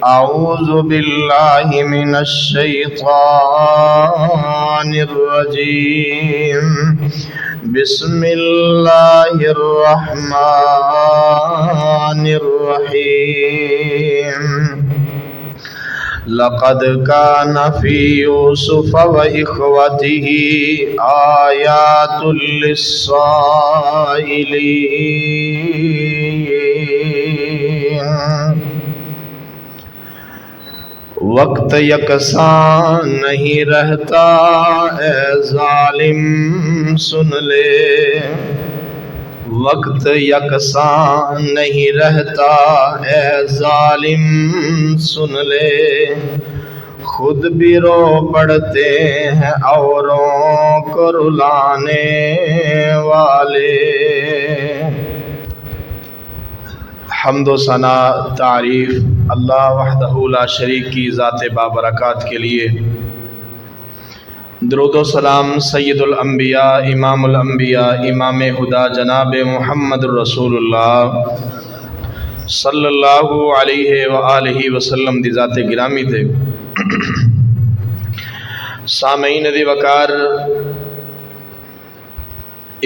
أعوذ بالله من الشيطان الرجيم. بسم الله الرحمن الرحيم. لقد كان في يوسف وإخوته آيات للسائلين. وقت یکساں نہیں رہتا اے ظالم سن لے. وقت یکساں نہیں رہتا اے ظالم سن لے. خود بھی رو پڑتے ہیں اوروں کو رلانے والے. حمد و ثنا تعریف اللہ وحدہ لا شریک کی ذات بابرکات کے لیے. درود و سلام سید الانبیاء امام الانبیاء امام ہدا جناب محمد الرسول اللہ صلی اللہ علیہ وآلہ وسلم دی ذات گرامی تھے. سامعین دی وقار،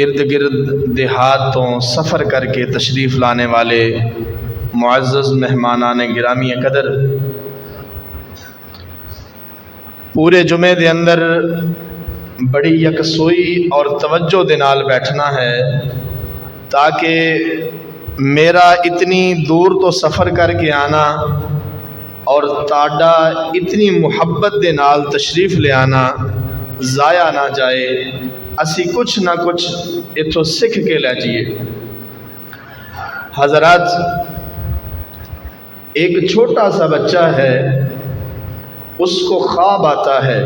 ارد گرد دیہاتوں سفر کر کے تشریف لانے والے معزز مہمانان گرامی قدر، پورے جمعے دے اندر بڑی یکسوئی اور توجہ دے نال بیٹھنا ہے تاکہ میرا اتنی دور تو سفر کر کے آنا اور تاڈا اتنی محبت دے نال تشریف لے آنا ضائع نہ جائے. اسی کچھ نہ کچھ اتھوں سکھ کے لے جائیے. حضرات، ایک چھوٹا سا بچہ ہے، اس کو خواب آتا ہے.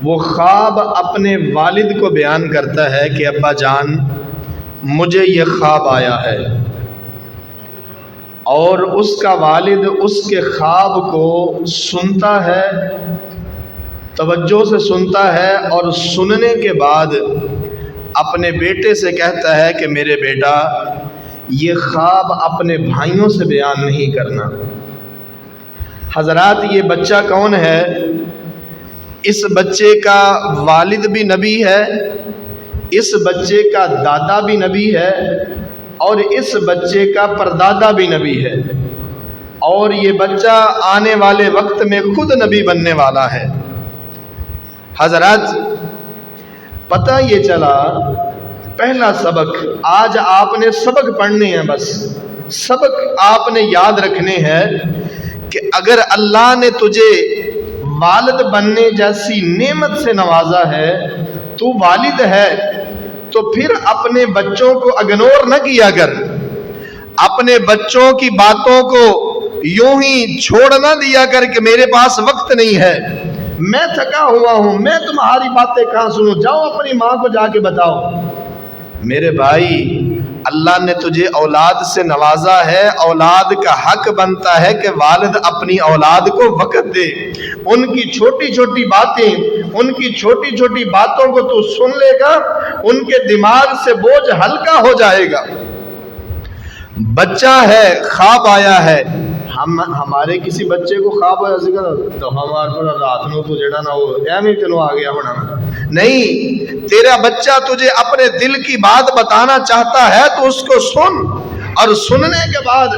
وہ خواب اپنے والد کو بیان کرتا ہے کہ ابا جان مجھے یہ خواب آیا ہے. اور اس کا والد اس کے خواب کو سنتا ہے، توجہ سے سنتا ہے، اور سننے کے بعد اپنے بیٹے سے کہتا ہے کہ میرے بیٹا یہ خواب اپنے بھائیوں سے بیان نہیں کرنا. حضرات، یہ بچہ کون ہے؟ اس بچے کا والد بھی نبی ہے، اس بچے کا دادا بھی نبی ہے، اور اس بچے کا پردادا بھی نبی ہے، اور یہ بچہ آنے والے وقت میں خود نبی بننے والا ہے. حضرات، پتہ یہ چلا، پہلا سبق آج آپ نے سبق پڑھنے ہیں. بس سبق آپ نے یاد رکھنے ہیں کہ اگر اللہ نے تجھے والد بننے جیسی نعمت سے نوازا ہے، تو والد ہے، تو پھر اپنے بچوں کو اگنور نہ کیا کر. اپنے بچوں کی باتوں کو یوں ہی چھوڑ نہ دیا کر کہ میرے پاس وقت نہیں ہے، میں تھکا ہوا ہوں، میں تمہاری باتیں کہاں سنوں، جاؤ اپنی ماں کو جا کے بتاؤ. میرے بھائی، اللہ نے تجھے اولاد سے نوازا ہے، اولاد کا حق بنتا ہے کہ والد اپنی اولاد کو وقت دے. ان کی چھوٹی چھوٹی باتیں، ان کی چھوٹی چھوٹی باتوں کو تو سن لے گا، ان کے دماغ سے بوجھ ہلکا ہو جائے گا. بچہ ہے، خواب آیا ہے. ہمارے کسی بچے کو خواب آیا تو ہمارا رات نو تو جڑا نا وہ ایویں تینوں آ گیا ہونا. نہیں، تیرا بچہ تجھے اپنے دل کی بات بتانا چاہتا ہے تو اس کو سن، اور سننے کے بعد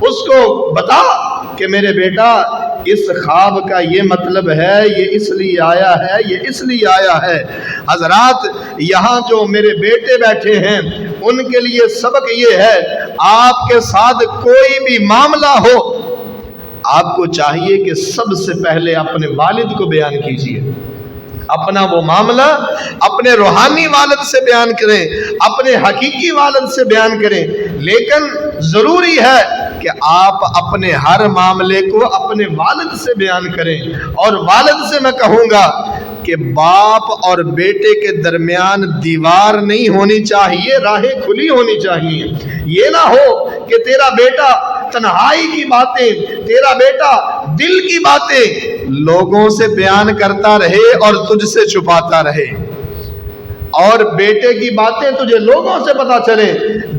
اس کو بتا کہ میرے بیٹا اس خواب کا یہ مطلب ہے، یہ اس لیے آیا ہے، یہ اس لیے آیا ہے. حضرات، یہاں جو میرے بیٹے بیٹھے ہیں ان کے لیے سبق یہ ہے، آپ کے ساتھ کوئی بھی معاملہ ہو، آپ کو چاہیے کہ سب سے پہلے اپنے والد کو بیان کیجیے. اپنا وہ معاملہ اپنے روحانی والد سے بیان کریں، اپنے حقیقی والد سے بیان کریں. لیکن ضروری ہے کہ آپ اپنے ہر معاملے کو اپنے والد سے بیان کریں. اور والد سے میں کہوں گا کہ باپ اور بیٹے کے درمیان دیوار نہیں ہونی چاہیے، راہیں کھلی ہونی چاہیے. یہ نہ ہو کہ تیرا بیٹا تنہائی کی باتیں، تیرا بیٹا دل کی باتیں لوگوں سے بیان کرتا رہے اور تجھ سے چھپاتا رہے، اور بیٹے کی باتیں تجھے لوگوں سے پتا چلے،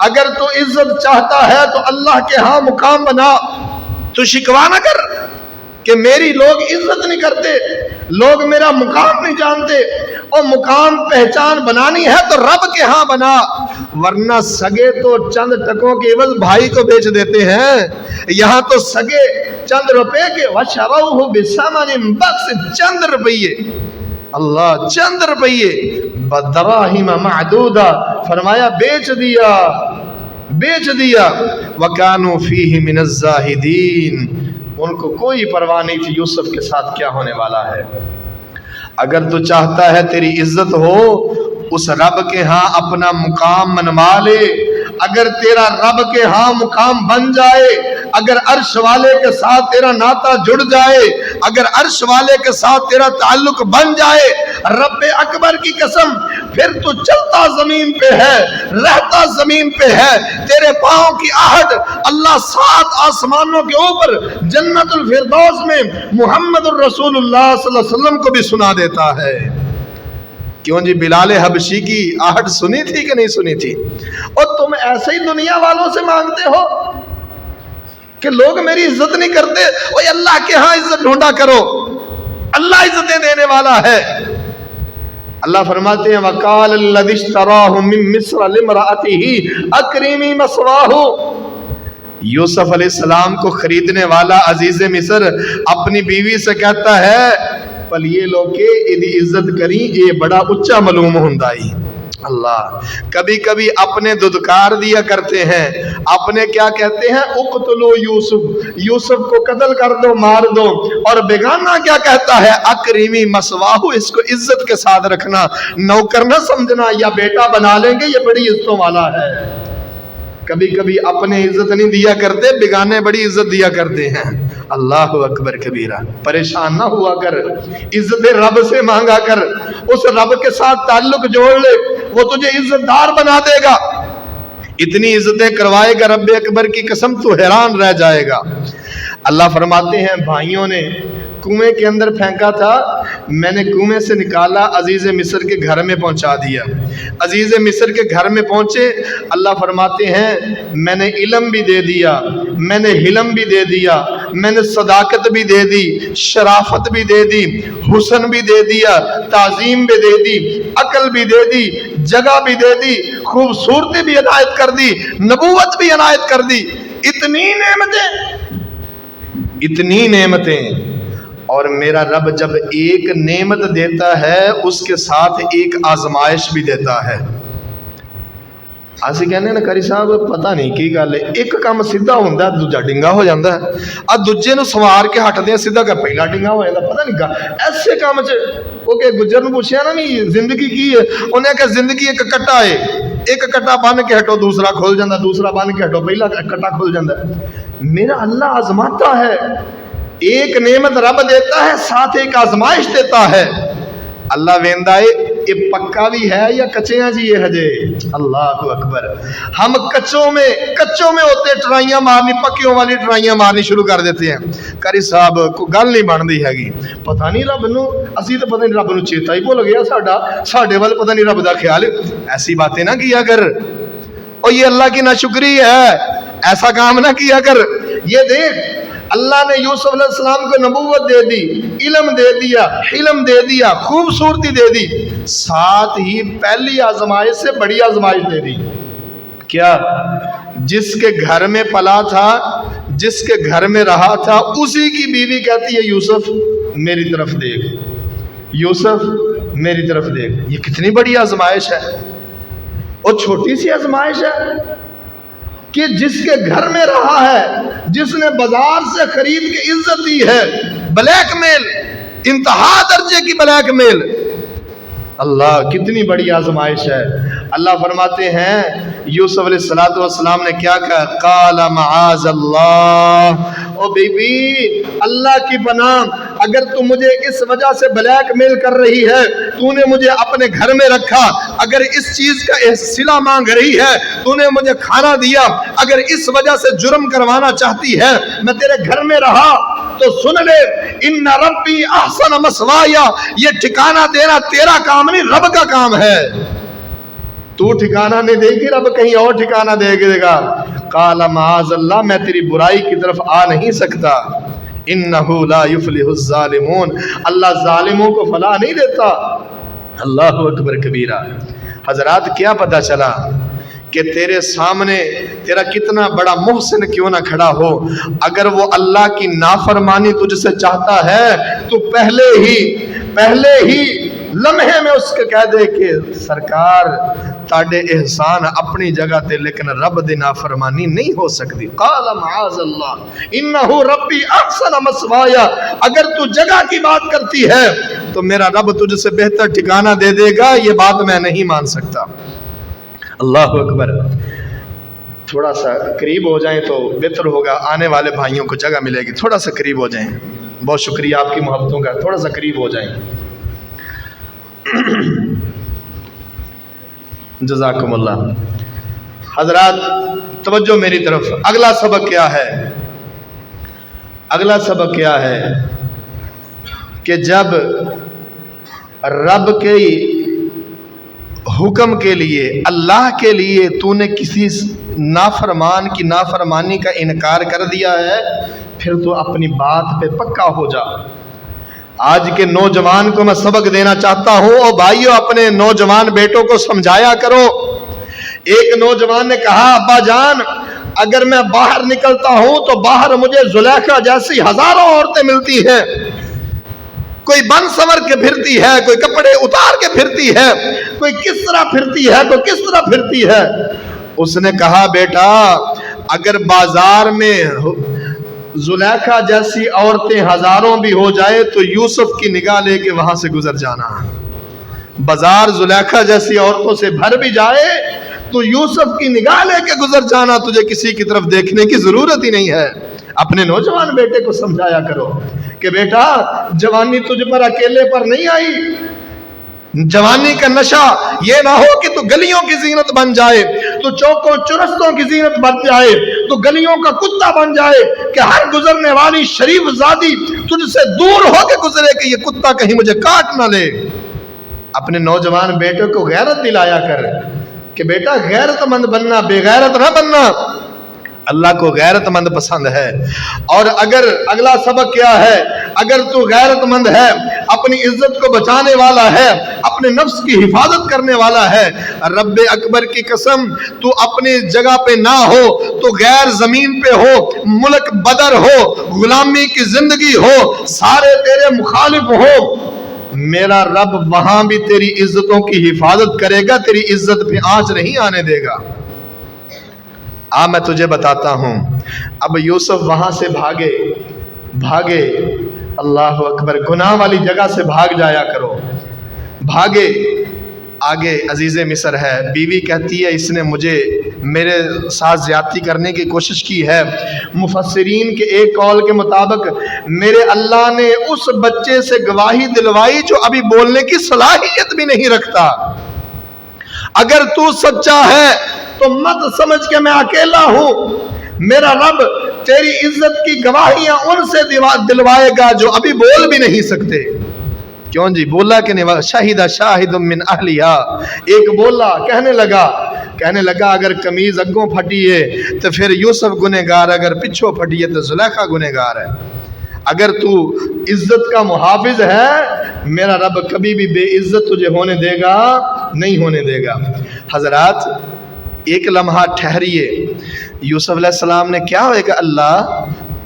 اگر تو عزت چاہتا ہے تو اللہ کے ہاں مقام بنا. تو شکوا نہ کر کہ میری لوگ عزت نہیں کرتے، لوگ میرا مقام نہیں جانتے. اور مقام پہچان بنانی ہے تو رب کے ہاں بنا، ورنہ سگے تو چند ٹکوں کے عوض بھائی کو بیچ دیتے ہیں. یہاں تو سگے چند روپے کے وَشَرَوْهُ بِثَمَنٍ بَخْسٍ، چند روپیے، اللہ چند روپیے، بَدَرَاهِمَ مَعْدُودَ، فرمایا بیچ دیا بیچ دیا. وَكَانُوا فِيهِ مِنَ الزَّاهِدِينَ، ان کو کوئی پرواہ نہیں تھی یوسف کے ساتھ کیا ہونے والا ہے. اگر تو چاہتا ہے تیری عزت ہو، اس رب کے ہاں اپنا مقام منوا لے. اگر تیرا رب کے ہاں مقام بن جائے، اگر عرش والے کے ساتھ تیرا ناطہ جڑ جائے، اگر عرش والے کے ساتھ تیرا تعلق بن جائے، رب اکبر کی قسم، پھر تو چلتا زمین پہ ہے، رہتا زمین پہ ہے. تیرے پاؤں کی آہٹ اللہ 7 آسمانوں کے اوپر جنت الفردوس میں محمد الرسول اللہ صلی اللہ علیہ وسلم کو بھی سنا دیتا ہے. کیوں جی، بلال حبشی کی آہٹ سنی تھی کہ نہیں سنی تھی؟ اور تم ایسے ہی دنیا والوں سے مانگتے ہو کہ لوگ میری عزت نہیں کرتے. اوہ اللہ کے ہاں عزت ڈھونڈا کرو، اللہ عزتیں دینے والا ہے. اللہ فرماتے ہیں وَقَالَ الَّذِي اشْتَرَاهُ مِن مِّصْرَ لِامْرَأَتِهِ أَكْرِمِي مَثْوَاهُ، یوسف علیہ السلام کو خریدنے والا عزیز مصر اپنی بیوی سے کہتا ہے پلیے لو کے ایدی عزت کری، اے بڑا اچھا معلوم ہوندائی. اللہ کبھی کبھی اپنے ددکار دیا کرتے ہیں، اپنے کیا کہتے ہیں اقتلو یوسف، یوسف کو قتل کر دو، مار دو. اور بیگانہ کیا کہتا ہے اکریمی مسواہو، اس کو عزت کے ساتھ رکھنا، نوکر نہ سمجھنا، یا بیٹا بنا لیں گے یہ بڑی عزتوں والا ہے. کبھی کبھی اپنے عزت نہیں دیا کرتے، بیگانے بڑی عزت دیا کرتے ہیں. اللہ اکبر کبیرہ. پریشان نہ ہوا کر، عزت رب سے مانگا کر، اس رب کے ساتھ تعلق جوڑ لے، وہ تجھے عزت دار بنا دے گا. اتنی عزتیں کروائے گا رب اکبر کی قسم، تو حیران رہ جائے گا. اللہ فرماتے ہیں بھائیوں نے کنویں کے اندر پھینکا تھا، میں نے کنویں سے نکالا، عزیز مصر کے گھر میں پہنچا دیا. عزیز مصر کے گھر میں پہنچے، اللہ فرماتے ہیں میں نے علم بھی دے دیا، میں نے حلم بھی دے دیا، میں نے صداقت بھی دے دی، شرافت بھی دے دی، حسن بھی دے دیا، تعظیم بھی دے دی، عقل بھی دے دی، جگہ بھی دے دی، خوبصورتی بھی عنایت کر دی، نبوت بھی عنایت کر دی. اتنی نعمتیں. اور میرا رب جب ایک نعمت دیتا ہے اس کے ساتھ ایک آزمائش بھی دیتا ہے. اسی کہنے نا کری صاحب پتہ نہیں کی گل ہے، ایک کام سیدھا ہوندا دوجا ڈنگا ہو جاندا ہے، آ دوجے نو سوار کے ہٹدے ہیں سیدھا کر پہلا ڈنگا ہو جاندا. پتہ نہیں ایسے کام چ او کہ گجر نو پوچھیا نا بھی زندگی کی ہے، انہیں کہ زندگی ایک کٹا ہے، ایک کٹا بن کے ہٹو دوسرا کھل جاندا، دوسرا بن کے ہٹو پہلا کٹا کھل جاندا. میرا اللہ آزماتا ہے، ایک نعمت رب دیتا ہے ساتھ ایک آزمائش دیتا ہے. اللہ ویندا ہے یہ پکا بھی ہے یا کچے ہیں جی یہ ہجے. اللہ اکبر. ہم کچوں میں ہوتے ٹرائیاں مارنی، پکیوں والی ٹرائیاں مارنی شروع کر دیتے ہیں. کری صاحب کو گل نہیں بنتی ہے، پتہ نہیں رب نو، اسی تو پتہ نہیں رب نو چیتا ہی بھول گیا ساڈے وال پتہ نہیں رب دا خیال. ایسی باتیں نہ کیا کر، اور یہ اللہ کی ناشکری ہے، ایسا کام نہ کیا کر. یہ دیکھ اللہ نے یوسف علیہ السلام کو نبوت دے دی، علم دے دیا، حلم دے دیا، خوبصورتی دے دی، ساتھ ہی پہلی آزمائش سے بڑی آزمائش دے دی. کیا؟ جس کے گھر میں پلا تھا، جس کے گھر میں رہا تھا، اسی کی بیوی کہتی ہے یوسف میری طرف دیکھ، یوسف میری طرف دیکھ. یہ کتنی بڑی آزمائش ہے، اور چھوٹی سی آزمائش ہے کہ جس کے گھر میں رہا ہے، جس نے بازار سے خرید کے عزت دی ہے، بلیک میل، انتہا درجے کی بلیک میل. اللہ کتنی بڑی آزمائش ہے. اللہ فرماتے ہیں یوسف علیہ السلام نے کیا کہا؟ قال معاذ اللہ، او بی بی اللہ کی پناہ، اگر تو مجھے اس وجہ سے بلیک میل کر رہی ہے، تو نے مجھے اپنے گھر میں رکھا، اگر اس چیز کا صلہ مانگ رہی ہے، تو نے مجھے کھانا دیا، اگر اس وجہ سے جرم کروانا چاہتی ہے، میں تیرے گھر میں رہا، تو سن لے ان ربی احسن مسوایا، یہ ٹھکانہ دینا تیرا کام نہیں رب کا کام ہے. تو ٹھکانہ نہیں دے گی، رب کہیں اور ٹھکانہ دے گا۔ قال معاذ اللہ، میں تیری برائی کی طرف آ نہیں سکتا۔ انہ لا یفلح الظالمون، اللہ ظالموں کو فلاح نہیں دیتا۔ اللہ اکبر کبیرہ۔ حضرات کیا پتہ چلا کہ تیرے سامنے تیرا کتنا بڑا محسن کیوں نہ کھڑا ہو، اگر وہ اللہ کی نافرمانی تجھ سے چاہتا ہے تو پہلے ہی لمحے میں اس کے کہہ دے کہ سرکار تاڑے احسان اپنی جگہ تے لیکن رب دی نافرمانی نہیں ہو سکتی۔ قال معاذ اللہ انہو ربی احسن مسوایا، اگر تو جگہ کی بات کرتی ہے تو میرا رب تجھ سے بہتر ٹھکانہ دے دے گا، یہ بات میں نہیں مان سکتا۔ اللہ اکبر۔ تھوڑا سا قریب ہو جائیں تو بہتر ہوگا، آنے والے بھائیوں کو جگہ ملے گی، تھوڑا سا قریب ہو جائیں۔ بہت شکریہ آپ کی محبتوں کا، تھوڑا سا قریب ہو جائیں۔ جزاکم اللہ۔ حضرات توجہ میری طرف، اگلا سبق کیا ہے؟ اگلا سبق کیا ہے کہ جب رب کے حکم کے لیے، اللہ کے لیے تو نے کسی نافرمان کی نافرمانی کا انکار کر دیا ہے، پھر تو اپنی بات پہ پکا ہو جا۔ آج کے نوجوان کو میں سبق دینا چاہتا ہوں، اور بھائیو اپنے نوجوان بیٹوں کو سمجھایا کرو۔ ایک نوجوان نے کہا ابا جان اگر میں باہر نکلتا ہوں تو باہر مجھے زلیخا جیسی ہزاروں عورتیں ملتی ہیں، کوئی بن سنور کے پھرتی ہے، کوئی کپڑے اتار کے پھرتی ہے، کوئی کس طرح پھرتی ہے، کوئی کس طرح پھرتی ہے۔ اس نے کہا بیٹا اگر بازار میں زلیخا جیسی عورتیں ہزاروں بھی ہو جائے تو یوسف کی نگاہ لے کے وہاں سے گزر جانا۔ بازار زلیخا جیسی عورتوں سے بھر بھی جائے تو یوسف کی نگاہ لے کے گزر جانا، تجھے کسی کی طرف دیکھنے کی ضرورت ہی نہیں ہے۔ اپنے نوجوان بیٹے کو سمجھایا کرو کہ بیٹا جوانی تجھ پر اکیلے پر نہیں آئی، جوانی کا نشہ یہ نہ ہو کہ تو گلیوں کی زینت بن جائے، تو چوکوں چرستوں کی زینت بن جائے، تو گلیوں کا کتا بن جائے کہ ہر گزرنے والی شریف زادی تجھ سے دور ہو کے گزرے کہ یہ کتا کہیں مجھے کاٹ نہ لے۔ اپنے نوجوان بیٹے کو غیرت دلایا کر کہ بیٹا غیرت مند بننا، بے غیرت نہ بننا۔ اللہ کو غیرت مند پسند ہے۔ اور اگر اگلا سبق کیا ہے، اگر تو غیرت مند ہے، اپنی عزت کو بچانے والا ہے، اپنے نفس کی حفاظت کرنے والا ہے، رب اکبر کی قسم تو اپنی جگہ پہ نہ ہو تو غیر زمین پہ ہو، ملک بدر ہو، غلامی کی زندگی ہو، سارے تیرے مخالف ہو، میرا رب وہاں بھی تیری عزتوں کی حفاظت کرے گا، تیری عزت پہ آنچ نہیں آنے دے گا۔ میں تجھے بتاتا ہوں۔ اب یوسف وہاں سے بھاگے، اللہ اکبر، گناہ والی جگہ سے بھاگ جایا کرو، بھاگے۔ آگے عزیز مصر ہے، بیوی کہتی ہے اس نے مجھے میرے ساتھ زیادتی کرنے کی کوشش کی ہے۔ مفسرین کے ایک قول کے مطابق میرے اللہ نے اس بچے سے گواہی دلوائی جو ابھی بولنے کی صلاحیت بھی نہیں رکھتا۔ اگر تو سچا ہے تو مت سمجھ کہ میں اکیلا ہوں، میرا رب تیری عزت کی گواہیاں ان سے دلوائے گا جو ابھی بول بھی نہیں سکتے۔ کیوں جی بولا کہ نہیں؟ شاہد شاہد من اہلیہا، ایک بولا کہنے لگا اگر قمیض اگوں پھٹی ہے تو پھر یوسف گنہگار، اگر پچھوں پھٹی ہے تو زلیخا گنہگار ہے۔ اگر تو عزت کا محافظ ہے میرا رب کبھی بھی بے عزت تجھے ہونے دے گا نہیں ہونے دے گا۔ حضرات ایک لمحہ ٹھہریے، یوسف علیہ السلام نے کیا ہوئے کہ اللہ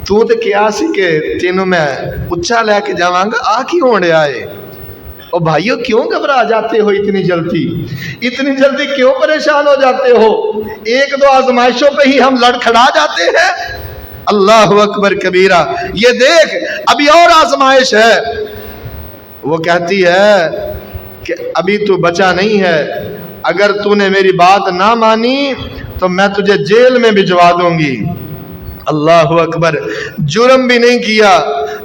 تو کیا سی کہ تینوں میں اچھا لے کے جاواں گا، کیوں ہونے آئے؟ اور بھائیو کیوں گھبرا جاتے ہو اتنی جلدی کیوں پریشان ہو جاتے ہو؟ ایک دو آزمائشوں پہ ہی ہم لڑکھڑا جاتے ہیں۔ اللہ اکبر کبیرہ، یہ دیکھ ابھی اور آزمائش ہے۔ وہ کہتی ہے کہ ابھی تو بچا نہیں ہے، اگر تو نے میری بات نہ مانی تو میں تجھے جیل میں بھجوا دوں گی۔ اللہ اکبر، جرم بھی نہیں کیا۔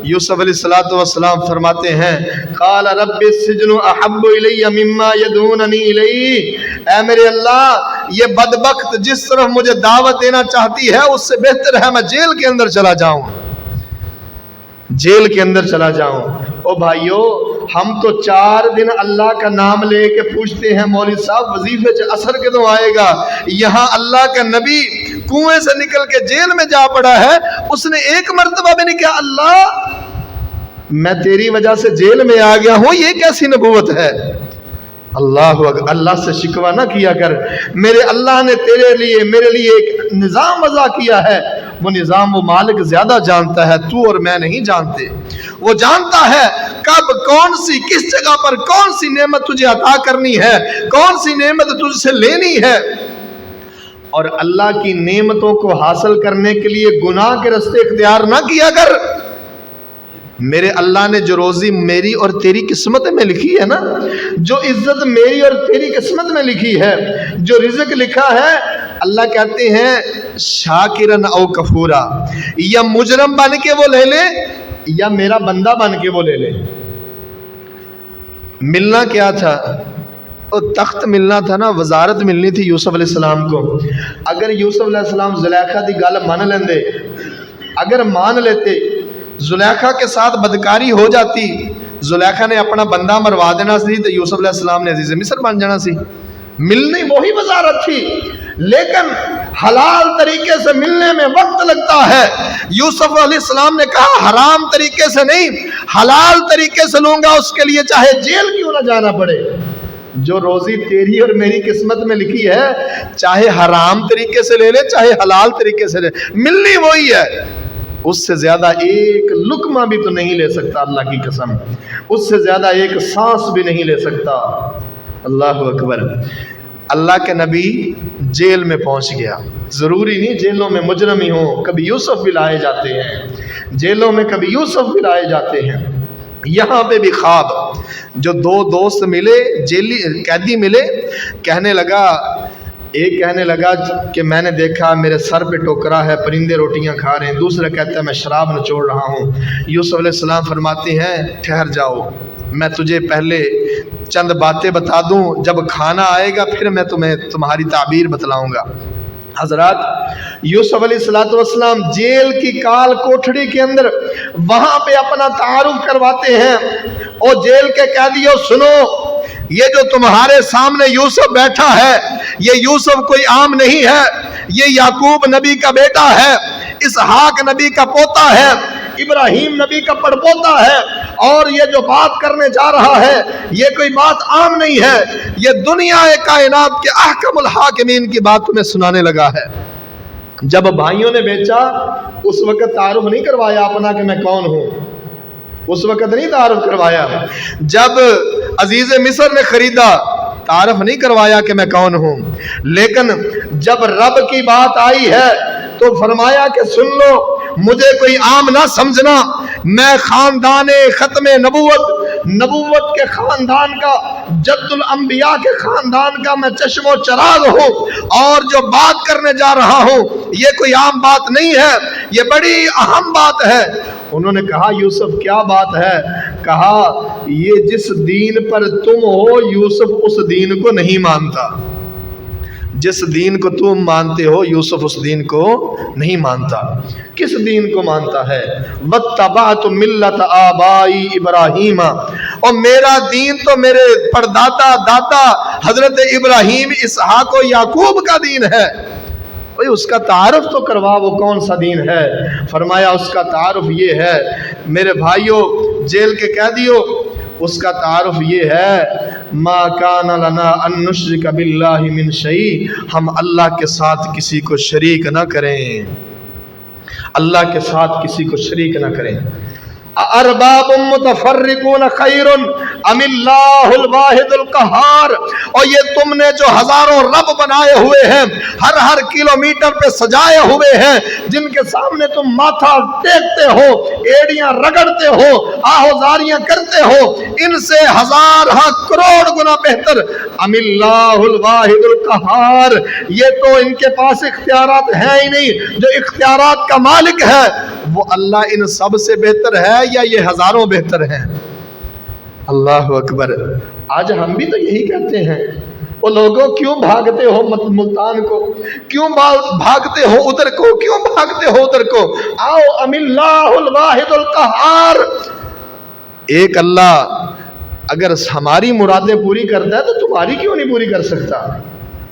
یوسف علیہ السلام فرماتے ہیں قال رب السجن احب الی مما یدعوننی الیہ، اے میرے اللہ یہ بدبخت جس طرف مجھے دعوت دینا چاہتی ہے اس سے بہتر ہے میں جیل کے اندر چلا جاؤں۔ او بھائیو ہم تو 4 دن اللہ کا نام لے کے پوچھتے ہیں مولوی صاحب وظیفے سے اثر کدوں آئے گا؟ یہاں اللہ کا نبی کنویں سے نکل کے جیل میں جا پڑا ہے، اس نے ایک مرتبہ بھی نہیں کہا اللہ میں تیری وجہ سے جیل میں آ گیا ہوں، یہ کیسی نبوت ہے؟ اللہ اکبر، اللہ سے شکوہ نہ کیا کر، میرے اللہ نے تیرے لیے میرے لیے ایک نظام وضع کیا ہے، وہ نظام وہ مالک زیادہ جانتا ہے، تو اور میں نہیں جانتے۔ وہ جانتا ہے کب کون سی کس جگہ پر کون سی نعمت تجھے عطا کرنی ہے، کون سی نعمت تجھ سے لینی ہے۔ اور اللہ کی نعمتوں کو حاصل کرنے کے لیے گناہ کے راستے اختیار نہ کیا کر۔ میرے اللہ نے جو روزی میری اور تیری قسمت میں لکھی ہے نا، جو عزت میری اور تیری قسمت میں لکھی ہے، جو رزق لکھا ہے، اللہ کہتے ہیں شاکرن او کفورا، یا مجرم بن کے وہ لے لے یا میرا بندہ بن کے وہ لے لے۔ ملنا کیا تھا؟ تخت ملنا تھا نا، وزارت ملنی تھی یوسف علیہ السلام کو۔ اگر یوسف علیہ السلام زلیخا دی گل مان لیندے، اگر مان لیتے، زلیخا کے ساتھ بدکاری ہو جاتی، زلیخا نے اپنا بندہ مروا دینا سی تو یوسف علیہ السلام نے عزیز مصر بن جانا سی۔ ملنی وہی وزارت تھی، لیکن حلال طریقے سے ملنے میں وقت لگتا ہے۔ یوسف علیہ السلام نے کہا حرام طریقے سے نہیں، حلال طریقے سے لوں گا، اس کے لیے چاہے جیل کیوں نہ جانا پڑے۔ جو روزی تیری اور میری قسمت میں لکھی ہے، چاہے حرام طریقے سے لے لے چاہے حلال طریقے سے لے، ملنی وہی ہے۔ اس سے زیادہ ایک لقمہ بھی تو نہیں لے سکتا، اللہ کی قسم، اس سے زیادہ ایک سانس بھی نہیں لے سکتا۔ اللہ اکبر۔ اللہ کے نبی جیل میں پہنچ گیا۔ ضروری نہیں جیلوں میں مجرم ہی ہوں، کبھی یوسف بھی لائے جاتے ہیں، جیلوں میں کبھی یوسف بھی لائے جاتے ہیں۔ یہاں پہ بھی خواب، جو 2 دوست ملے، جیلی قیدی ملے، کہنے لگا، ایک کہنے لگا کہ میں نے دیکھا میرے سر پہ ٹوکرا ہے، پرندے روٹیاں کھا رہے ہیں، دوسرا کہتا ہے میں شراب نچوڑ رہا ہوں۔ یوسف علیہ السلام فرماتے ہیں ٹھہر جاؤ، میں تجھے پہلے چند باتیں بتا دوں، جب کھانا آئے گا پھر میں تمہیں تمہاری تعبیر بتلاؤں گا۔ حضرات، یوسف علیہ السلام جیل کی کال کوٹھڑی کے اندر وہاں پہ اپنا تعارف کرواتے ہیں۔ اور جیل کے قیدیوں سنو، یہ جو تمہارے سامنے یوسف بیٹھا ہے، یہ یوسف کوئی عام نہیں ہے، یہ یعقوب نبی کا بیٹا ہے، اسحاق نبی کا پوتا ہے، ابراہیم نبی کا پڑپوتا ہے، اور یہ جو بات کرنے جا رہا ہے یہ کوئی بات عام نہیں ہے، یہ دنیا کائنات کے احکم الحاکمین کی بات تمہیں سنانے لگا ہے۔ جب بھائیوں نے بیچا اس وقت تعارف نہیں کروایا اپنا کہ میں کون ہوں، اس وقت نہیں تعارف کروایا۔ جب عزیز مصر نے خریدا تعارف نہیں کروایا کہ میں کون ہوں، لیکن جب رب کی بات آئی ہے تو فرمایا کہ سن لو، مجھے کوئی عام نہ سمجھنا، میں خاندان ختم نبوت کے خاندان کا، جد الانبیاء کے خاندان کا میں چشم و چراغ ہوں، اور جو بات کرنے جا رہا ہوں یہ کوئی عام بات نہیں ہے، یہ بڑی اہم بات ہے۔ انہوں نے کہا یوسف کیا بات ہے؟ کہا یہ جس دین پر تم ہو یوسف اس دین کو نہیں مانتا، جس دین کو تم مانتے ہو یوسف اس دین کو نہیں مانتا۔ کس دین کو مانتا ہے؟ وَاتَّبَعْتُ مِلَّةَ آبَائی ابراہیم، اور میرا دین تو میرے پردادا دادا حضرت ابراہیم اسحاق و یعقوب کا دین ہے۔ اس کا تعارف تو کروا، وہ کون سا دین ہے؟ فرمایا اس کا تعارف یہ ہے، میرے بھائیوں جیل کے قیدیوں، اس کا تعارف یہ ہے، ما کان لنا ان نشرک باللہ من شیء، ہم اللہ کے ساتھ کسی کو شریک نہ کریں، اللہ کے ساتھ کسی کو شریک نہ کریں۔ ارباب متفرقون خیر ام اللہ الواحد القہار، اور یہ تم نے جو ہزاروں رب بنائے ہوئے ہیں، ہر کلومیٹر پہ سجائے ہوئے ہیں، جن کے سامنے تم ماتھا ٹیکتے ہو، ایڑیاں رگڑتے ہو، آہوزاریاں کرتے ہو، ان سے ہزار کروڑ گنا بہتر ام اللہ الواحد القہار، یہ تو ان کے پاس اختیارات ہیں ہی نہیں، جو اختیارات کا مالک ہے وہ اللہ ان سب سے بہتر ہے یا یہ ہزاروں بہتر ہیں؟ اللہ اکبر۔ آج ہم بھی تو یہی کہتے ہیں، وہ لوگوں کیوں بھاگتے ہو ملتان کو، کیوں بھاگتے ہو ادھر کو، کیوں بھاگتے ہو ادھر کو؟ آؤ ام اللہ الواحد القہار، ایک اللہ اگر ہماری مرادیں پوری کرتا ہے تو تمہاری کیوں نہیں پوری کر سکتا؟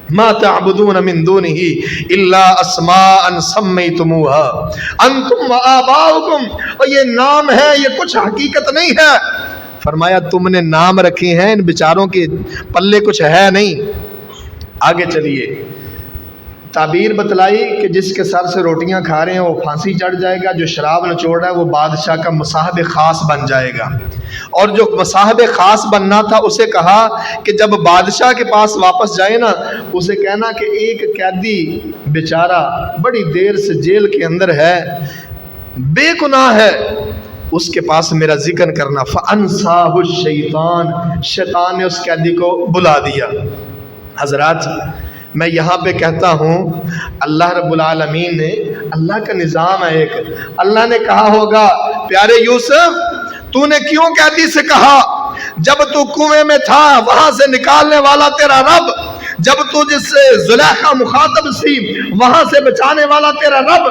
ما تعبدون من دونه الا اسماء سمیتموها انتم وآباؤکم، اور یہ نام ہے، یہ کچھ حقیقت نہیں ہے۔ فرمایا تم نے نام رکھے ہیں، ان بیچاروں کے پلے کچھ ہے نہیں۔ آگے چلیے، تعبیر بتلائی کہ جس کے سر سے روٹیاں کھا رہے ہیں وہ پھانسی چڑھ جائے گا، جو شراب نچوڑ رہا ہے وہ بادشاہ کا مصاحب خاص بن جائے گا، اور جو مصاحب خاص بننا تھا اسے کہا کہ جب بادشاہ کے پاس واپس جائے نا، اسے کہنا کہ ایک قیدی بیچارہ بڑی دیر سے جیل کے اندر ہے، بے گناہ ہے، اس کے پاس میرا ذکر کرنا۔ فَأَنْسَاهُ الشَّيْطَانِ، شیطان نے اس قیدی کو بلا دیا۔ حضرات میں یہاں پہ کہتا ہوں اللہ رب العالمین نے، اللہ کا نظام ہے ایک، اللہ نے کہا ہوگا پیارے یوسف تو نے کیوں قیدی سے کہا، جب تو کنویں میں تھا وہاں سے نکالنے والا تیرا رب، جب تو جس سے زلیخا مخاطب سی وہاں سے بچانے والا تیرا رب،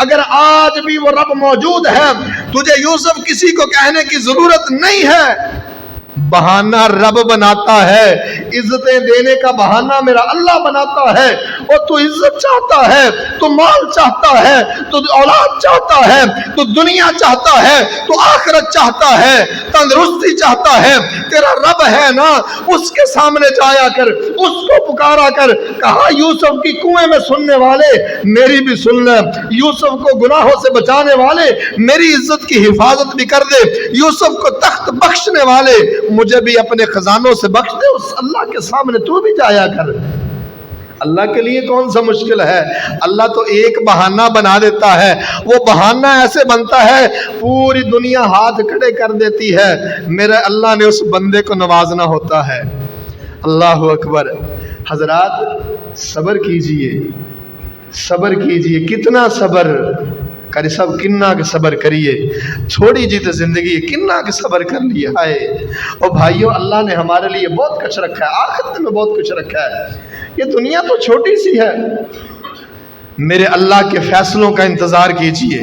اگر آج بھی وہ رب موجود ہے تجھے یوسف کسی کو کہنے کی ضرورت نہیں ہے۔ بہانہ رب بناتا ہے، عزتیں دینے کا بہانہ میرا اللہ بناتا ہے، اور تو عزت چاہتا ہے، تو مال چاہتا ہے، تو اولاد چاہتا ہے، تو دنیا چاہتا ہے، تو آخرت چاہتا ہے، تندرستی چاہتا ہے، تیرا رب ہے نا، اس کے سامنے جایا کر، اس کو پکارا کر۔ کہا یوسف کی کنویں میں سننے والے میری بھی سن لے، یوسف کو گناہوں سے بچانے والے میری عزت کی حفاظت بھی کر دے، یوسف کو تخت بخشنے والے مجھے بھی اپنے خزانوں سے بخش دے، اس اللہ کے سامنے تو بھی جایا کر۔ اللہ کے لیے کون سا مشکل ہے؟ اللہ تو ایک بہانہ بنا دیتا ہے، وہ بہانہ ایسے بنتا ہے پوری دنیا ہاتھ کھڑے کر دیتی ہے، میرے اللہ نے اس بندے کو نوازنا ہوتا ہے۔ اللہ اکبر۔ حضرات صبر کیجئے، صبر کیجئے، کتنا صبر کری سب کننا کے صبر کریے، چھوڑی جی تو زندگی کننا کے صبر کر لیے۔ آئے اور بھائیو، اللہ نے ہمارے لیے بہت کچھ رکھا ہے، آخرت میں بہت کچھ رکھا ہے، یہ دنیا تو چھوٹی سی ہے۔ میرے اللہ کے فیصلوں کا انتظار کیجئے۔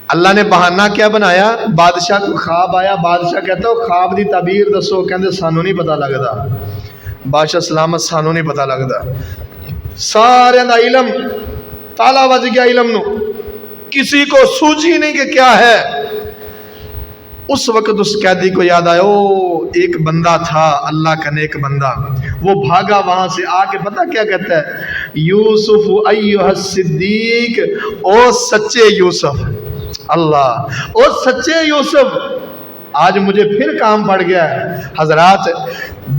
اللہ نے بہانہ کیا بنایا؟ بادشاہ کو خواب آیا، بادشاہ کہتا ہو خواب دی تعبیر دسو، کہندے سانو نہیں پتا لگتا۔ بادشاہ سلامت سانو نہیں پتا لگتا، سارے دا علم تالا وج گیا علم نو، کسی کو سوجھی نہیں کہ کیا ہے۔ اس وقت اس قیدی کو یاد آیا، او ایک بندہ تھا اللہ کا نیک بندہ، وہ بھاگا وہاں سے، آ کے پتہ کیا کہتا ہے؟ یوسف ایھا الصدیق، او سچے یوسف، اللہ او سچے یوسف، آج مجھے پھر کام پڑ گیا ہے۔ حضرات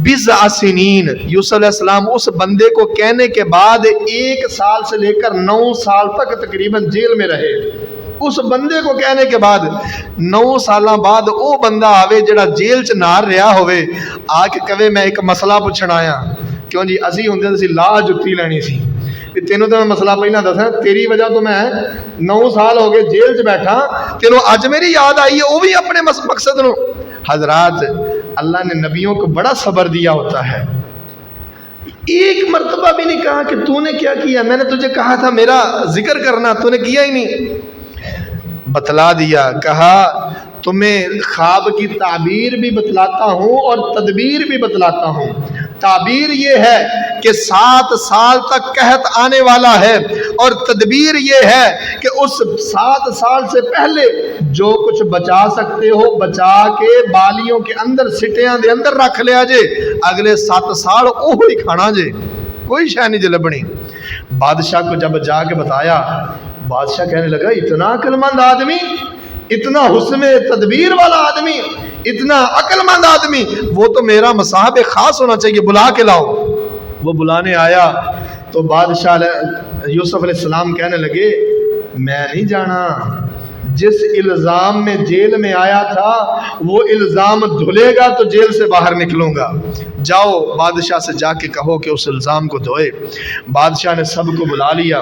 بضع سنین، یوسف علیہ السلام اس بندے کو کہنے کے بعد 1 سال سے لے کر 9 سال تک تقریباً جیل میں رہے۔ اس بندے کو کہنے کے بعد 9 سالاں بعد او بندہ آوے جڑا جیل چ نار رہا ہوئے، آ کے کہے میں ایک مسئلہ پوچھنا آیا۔ کیوں جی اسی ہوندے سی لا جتی لینی سی، تینوں تو میں مسئلہ پہلا دسا، تیری وجہ تو میں 9 سال ہو گئے جیل چ بیٹھا، تینوں اج میری یاد آئی ہے، وہ بھی اپنے مقصد نو۔ حضرات اللہ نے نبیوں کو بڑا صبر دیا ہوتا ہے، ایک مرتبہ بھی نہیں کہا کہ تو نے کیا کیا، میں نے تجھے کہا تھا میرا ذکر کرنا، تو نے کیا ہی نہیں۔ بتلا دیا، کہا تمہیں خواب کی تعبیر بھی بتلاتا ہوں اور تدبیر بھی بتلاتا ہوں۔ تعبیر یہ ہے کہ 7 سال تک قحط آنے والا ہے، اور تدبیر یہ ہے کہ اس 7 سال سے پہلے جو کچھ بچا سکتے ہو بچا کے بالیوں کے اندر سٹیاں دے اندر رکھ لیا جے، اگلے 7 سال اوہی کھانا جے، کوئی شے نہیں جے لبنی۔ بادشاہ کو جب جا کے بتایا، بادشاہ کہنے لگا اتنا عقل مند آدمی، اتنا حسن تدبیر والا آدمی، اتنا عقل مند آدمی، وہ تو میرا مصاحب خاص ہونا چاہیے، بلا کے لاؤ۔ وہ بلانے آیا تو بادشاہ یوسف علیہ السلام کہنے لگے میں نہیں جانا، جس الزام میں جیل میں آیا تھا وہ الزام دھلے گا تو جیل سے باہر نکلوں گا، جاؤ بادشاہ سے جا کے کہو کہ اس الزام کو دھوئے۔ بادشاہ نے سب کو بلا لیا،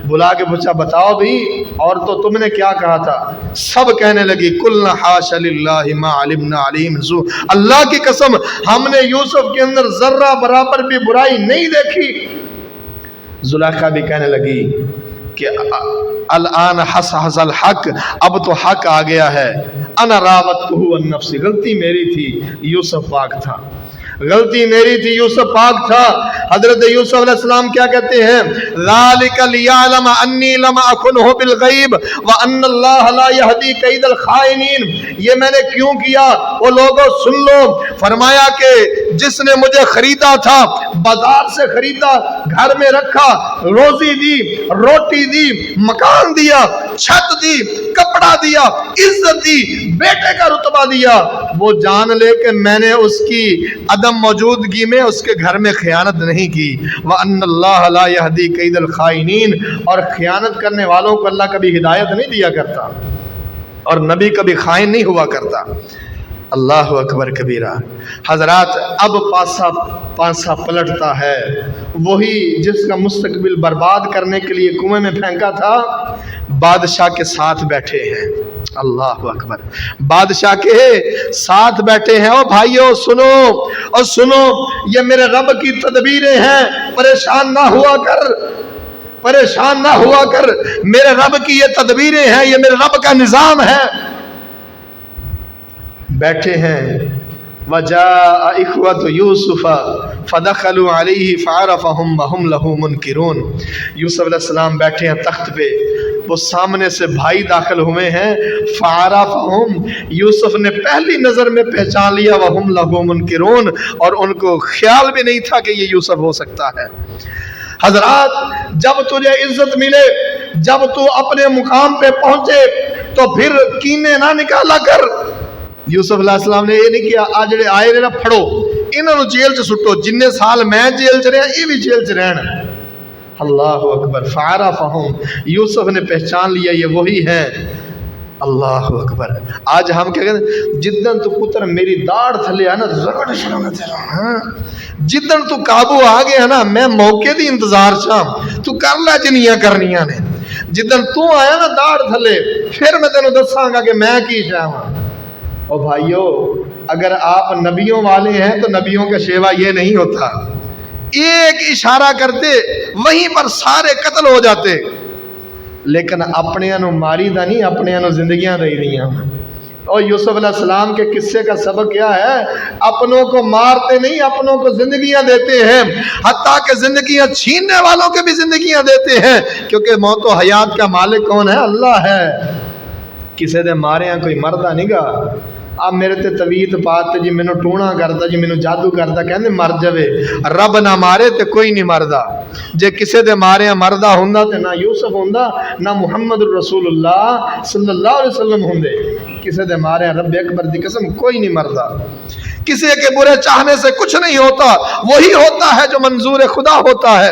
بلا کے پوچھا بتاؤ بھی اور تو تم نے کیا کہا تھا؟ سب کہنے لگی قلنا حاش للہ ما علمنا علیم سو، اللہ کی قسم ہم نے یوسف کے اندر ذرہ برابر بھی برائی نہیں دیکھی۔ زلیخا بھی کہنے لگی کہ الان حصحص الحق، اب تو حق آ گیا ہے، انا راودتہ عن نفسی، غلطی میری تھی، یوسف پاک تھا، غلطی میری تھی، یوسف پاک تھا۔ حضرت یوسف علیہ السلام کیا کہتے ہیں؟ ذالک لیعلم انی لم اکنہ بالغیب وان اللہ لا یہدی کید الخائنین، یہ میں نے کیوں کیا؟ وہ لوگوں سن لو، فرمایا کہ جس نے مجھے خریدا تھا، بازار سے خریدا، گھر میں رکھا، روزی دی، روٹی دی، مکان دیا، چھت دی، کپڑا دیا، عزت دی، بیٹے کا رتبہ دیا، وہ جان لے کہ میں نے اس کی عدم موجودگی میں اس کے گھر میں خیانت نہیں کی۔ وَأَنَّ اللَّهَ لَا يَهْدِي كَيْدَ الْخَائِنِينَ، اور خیانت کرنے والوں کو اللہ کبھی ہدایت نہیں دیا کرتا، اور نبی کبھی خائن نہیں ہوا کرتا۔ اللہ اکبر کبیرہ۔ حضرات اب پانسا پلٹتا ہے، وہی جس کا مستقبل برباد کرنے کے لیے کنویں میں پھینکا تھا، بادشاہ کے ساتھ بیٹھے ہیں۔ اللہ اکبر، بادشاہ کے ساتھ بیٹھے ہیں۔ او بھائیو سنو، اور سنو، یہ میرے رب کی تدبیریں ہیں، پریشان نہ ہوا کر، پریشان نہ ہوا کر، میرے رب کی یہ تدبیریں ہیں، یہ میرے رب کا نظام ہے۔ بیٹھے ہیں، وَجَاءَ إِخْوَةُ يُوسُفَ فَدَخَلُوا عَلَيْهِ فَعَرَفَهُمْ وَهُمْ لَهُ مُنْكِرُونَ۔ یوسف علیہ السلام بیٹھے ہیں تخت پہ، وہ سامنے سے بھائی داخل ہوئے ہیں، فَعَرَفَهُمْ، یوسف نے پہلی نظر میں پہچان لیا، وَهُمْ لَهُ مُنْكِرُونَ، اور ان کو خیال بھی نہیں تھا کہ یہ یوسف ہو سکتا ہے۔ حضرات جب تجھے عزت ملے، جب تو اپنے مقام پہ پہنچے، تو پھر کینے نہ نکالا کر۔ یوسف علیہ السلام نے یہ نہیں کیا آ جڑے آئے نے نا پھڑو انہوں نے جیل چ سٹو، جننے سال میں جیل چ رہا یہ بھی جیل چ رہن۔ اللہ اکبر، فعرفہم، یوسف نے پہچان لیا یہ وہی ہیں۔ اللہ اکبر۔ آج ہم کیا کہتے ہیں، جدن تو پتر میری داڑھ تھلے ہے نا رگڑ چھڑا تیرا، جدن تو قابو آ گیا نا میں موقع دی انتظار چاہم، تو کر لے جنیاں کرنیاں نے، جدن تو آیا نا داڑھ تھلے پھر میں تینوں دساں گا کہ میں کی چاہاں۔ او بھائیو، اگر آپ نبیوں والے ہیں تو نبیوں کا شیوا یہ نہیں ہوتا، ایک اشارہ کرتے وہیں پر سارے قتل ہو جاتے، لیکن اپنے انو ماری دا نہیں، اپنے انو زندگیاں دے دیاں۔ اور یوسف علیہ السلام کے قصے کا سبق کیا ہے؟ اپنوں کو مارتے نہیں، اپنوں کو زندگیاں دیتے ہیں، حتیٰ کہ زندگیاں چھیننے والوں کے بھی زندگیاں دیتے ہیں، کیونکہ موت و حیات کا مالک کون ہے؟ اللہ ہے۔ کسے دے مارے ہیں کوئی مردہ نہیں گا، اب میرے تے تویت پاتے جی مینوں ٹونا کرتا جی مینوں جادو کرتا کہندے مر جاوے، رب نہ مارے تے کوئی نہیں مردہ۔ جے کسے دے مارے ہیں مردہ ہوندا تے نہ یوسف ہوندا نہ محمد الرسول اللہ صلی اللہ علیہ وسلم ہوندے، کسے دے مارے ہیں رب اکبر دی قسم کوئی نہیں مردہ۔ کسی کے برے چاہنے سے کچھ نہیں ہوتا، وہی ہوتا ہے جو منظور خدا ہوتا ہے۔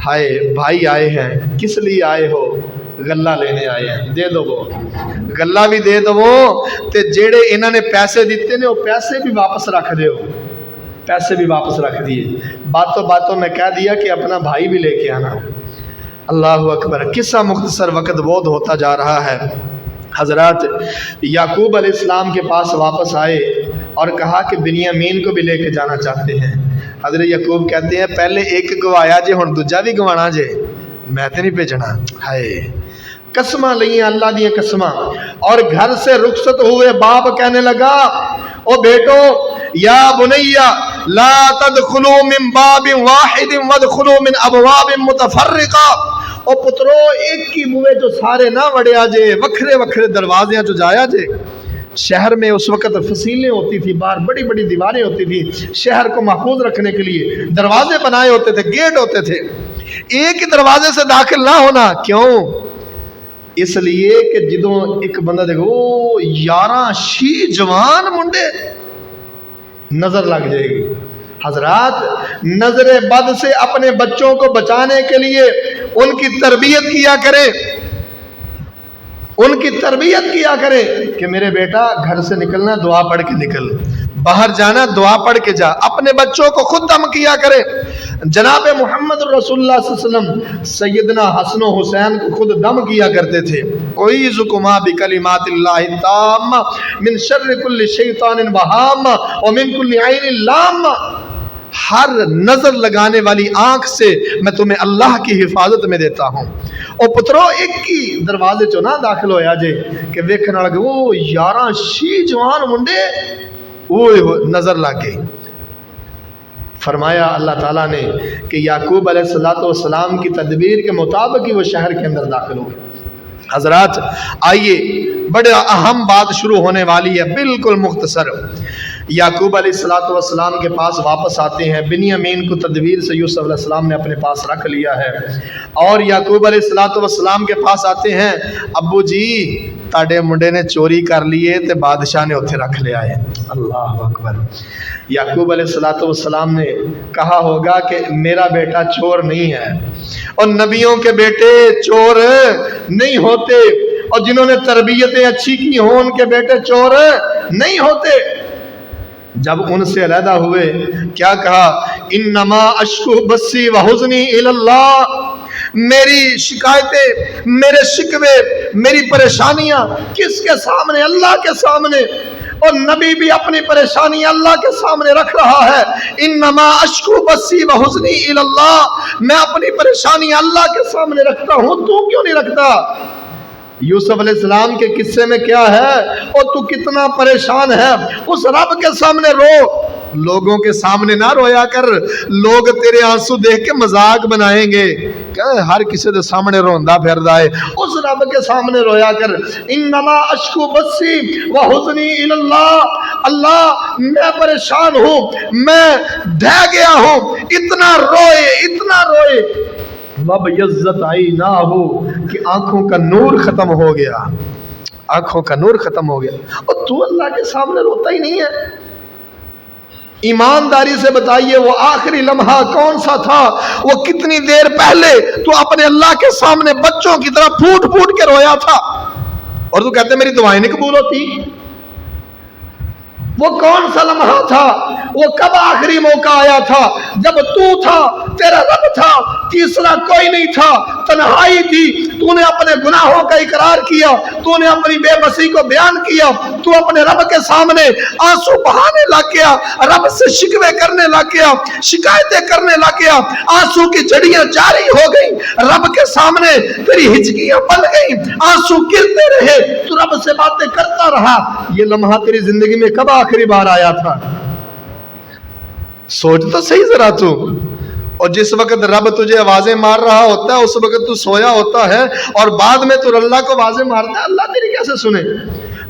ہائے بھائی آئے ہیں، کس لیے آئے ہو؟ گلہ لینے آئے ہیں، دے دو وہ گلہ بھی دے دو وہ تے جیڑے انہوں نے پیسے دیتے نے وہ پیسے بھی واپس رکھ دے ہو، پیسے بھی واپس رکھ دیے۔ باتوں باتوں میں کہہ دیا کہ اپنا بھائی بھی لے کے آنا۔ اللہ اکبر۔ قصہ مختصر، وقت بہت ہوتا جا رہا ہے۔ حضرات یعقوب علیہ السلام کے پاس واپس آئے اور کہا کہ بنیامین کو بھی لے کے جانا چاہتے ہیں۔ حضرت یعقوب کہتے ہیں پہلے ایک گوایا جے ہن دوجا بھی گوانا جے، میں تے نہیں بھیجنا۔ ہائے قسماں لئیاں اللہ دیاں قسماں، اور گھر سے رخصت ہوئے باپ کہنے لگا او بیٹو یا بنیا لا تدخلوا من باب واحد وادخلوا من ابواب متفرقہ، او پترو ایک کی بوئے جو سارے نہ وڑیا جے، وکھرے وکھرے دروازے جو جایا جے۔ شہر میں اس وقت فصیلیں ہوتی تھی، باہر بڑی بڑی دیواریں ہوتی تھی، شہر کو محفوظ رکھنے کے لیے دروازے بنائے ہوتے تھے، گیٹ ہوتے تھے، ایک ہی دروازے سے داخل نہ ہونا۔ کیوں؟ اس لیے کہ جدوں ایک بندہ دیکھو او 11 شی جوان منڈے نظر لگ جائے گی۔ حضرات نظر بد سے اپنے بچوں کو بچانے کے لیے ان کی تربیت کیا کرے، ان کی تربیت کیا کرے کہ میرے بیٹا گھر سے نکلنا دعا پڑھ کے نکل، باہر جانا دعا پڑھ کے جا، اپنے بچوں کو خود دم کیا کرے۔ جناب محمد رسول اللہ صلی اللہ علیہ وسلم سیدنا حسن و حسین کو خود دم کیا کرتے تھے۔ اعوذکما بکلمات اللہ التامہ من شر کل شیطان وہام ومن کل عین لامہ، ہر نظر لگانے والی آنکھ سے میں تمہیں اللہ کی حفاظت میں دیتا ہوں، او پترو ایک ہی دروازے چو نہ داخل ہویا جے کہ ویکھن والا کہ او 11 شی جوان منڈے وہ نظر لگ گئی. فرمایا اللہ تعالیٰ نے کہ یعقوب علیہ السلام کی تدبیر کے مطابق ہی وہ شہر کے اندر داخل ہو گئے. حضرات آئیے بڑے اہم بات شروع ہونے والی ہے، بالکل مختصر. یعقوب علیہ السلام کے پاس واپس آتے ہیں. بنیامین کو تدبیر سے یوسف علیہ السلام نے اپنے پاس رکھ لیا ہے، اور یعقوب علیہ السلام کے پاس آتے ہیں. ابو جی تاڑے منڈے نے چوری کر لیے تے بادشاہ نے اتھے رکھ لیا ہے. اللہ اکبر. یعقوب علیہ السلام نے کہا ہوگا کہ میرا بیٹا چور نہیں ہے، اور نبیوں کے بیٹے چور نہیں ہوتے، اور جنہوں نے تربیتیں اچھی کی ہوں ان کے بیٹے چور نہیں ہوتے. جب ان سے علیحدہ ہوئے کیا کہا؟ انما اشکو بسی وحزنی الی اللہ. میری شکایتیں، میرے شکوے، میری پریشانیاں کس کے سامنے؟ اللہ کے سامنے. اور نبی بھی اپنی پریشانی اللہ کے سامنے رکھ رہا ہے. انما اشکو بسی وحزنی الی اللہ. میں اپنی پریشانی اللہ کے سامنے رکھتا ہوں، تو کیوں نہیں رکھتا؟ یوسف علیہ السلام کے قصے میں کیا ہے؟ اور تو کتنا پریشان ہے، اس رب کے سامنے رو. لوگوں کے سامنے نہ رویا کر، لوگ تیرے آنسو دیکھ کے مذاق بنائیں گے کہ ہر کسی دے سامنے روندا پھردا ہے. اس رب کے سامنے رویا کر. انما اشکو بسی وحزنی الی اللہ. اللہ میں پریشان ہوں، میں ڈہ گیا ہوں. اتنا روئے وب یزت آئی نہ ہو کہ آنکھوں کا نور ختم ہو گیا. آنکھوں کا نور ختم ہو گیا. اور تو اللہ کے سامنے روتا ہی نہیں ہے. ایمانداری سے بتائیے وہ آخری لمحہ کون سا تھا؟ وہ کتنی دیر پہلے تو اپنے اللہ کے سامنے بچوں کی طرح پھوٹ پھوٹ کے رویا تھا، اور تو کہتے میری دعائیں نہیں قبول ہوتی. وہ کون سا لمحہ تھا؟ وہ کب آخری موقع آیا تھا؟ جب تو تھا، تیرا رب تھا، تیسرا کوئی نہیں تھا، تنہائی تھی. تو نے اپنے گناہوں کا اقرار کیا، تو نے اپنی بے بسی کو بیان کیا، تو اپنے رب کے سامنے آنسو بہانے لگ گیا، رب سے شکوے کرنے لگ گیا، شکایتیں کرنے لگ گیا. آنسو کی جھڑیاں جاری ہو گئیں، رب کے سامنے تیری ہچکیاں بن گئیں، آنسو گرتے رہے، تو رب سے باتیں کرتا رہا. یہ لمحہ تیری زندگی میں کب آخری بار آیا تھا؟ سوچ تو صحیح ذرا تو. اور جس وقت رب تجھے آوازیں مار رہا ہوتا ہے اس وقت تو سویا ہوتا ہے، اور بعد میں تو اللہ کو آوازیں مارتا ہے. اللہ تیری کیسے سنے؟